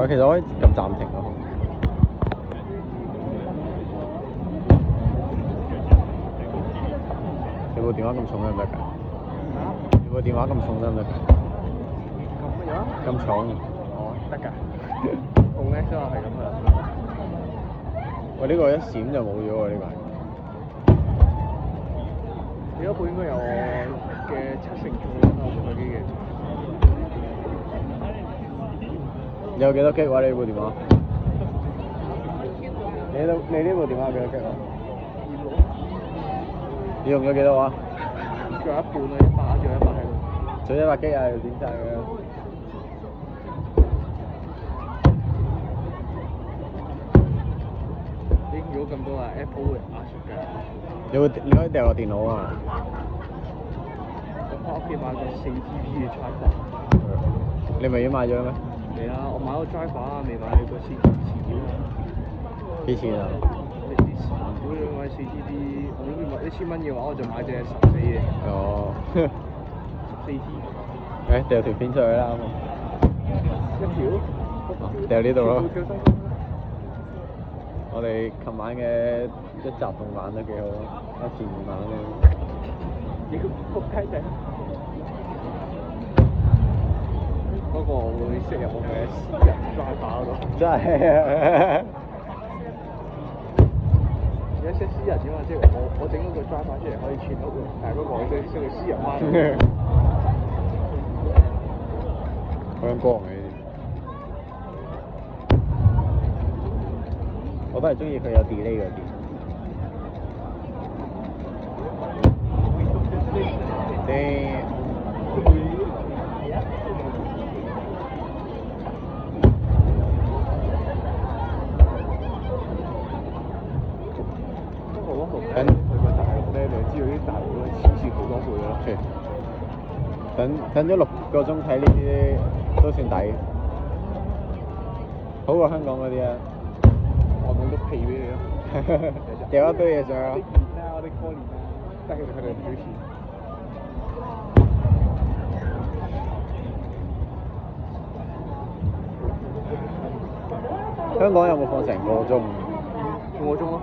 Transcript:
佢其實可以撳暫停咯。你部電話咁重得唔得㗎？你部電話咁重得唔得㗎？咁乜嘢啊？咁重？哦，得㗎。用 X 啊，係咁㗎。喂，呢個一閃就冇咗喎，呢個。你嗰部應該有我嘅70%重啦，我部手機嘅。你有幾多 G 啊？你呢部電話？你呢部電話有幾多 G 啊？你用咗幾多啊？仲有一半啊，仲有100喺度。仲有100 G 啊？要點晒佢啊？如果咁多啊 ，Apple 會壓縮㗎。你可以掉個電腦啊！我翻屋企買個4GB 嘅 driver。你咪已經買咗咩？未啊，我買個 driver 啊，未買個4GB 磁條啊。幾錢啊？你磁條你買4GB，我諗住買1000蚊嘅話，我就買隻14嘅。哦。14T。誒，掉條片出去啦，好冇？一條？掉呢度咯。跳身。我哋琴晚嘅一集動漫都幾好啊，一前2晚咧。屌，仆街仔！嗰個會識入我嘅私人 driver 嗰度。真係。而家識私人啫嘛，即係我整嗰個 driver 出嚟可以串到嘅，但係嗰個我識佢私人翻。好陽光嘅呢啲。我都係中意佢有 delay 嗰啲。等去過大陸咧，你就知道啲大陸咧黐線好多倍咯。等咗6個鐘睇呢啲都算抵，好過香港嗰啲啊！我整碌屁俾你咯，掉一堆嘢上去。我的年啦，我的過年啦，但係佢哋唔表錢。香港有冇放成個鐘？半個鐘咯。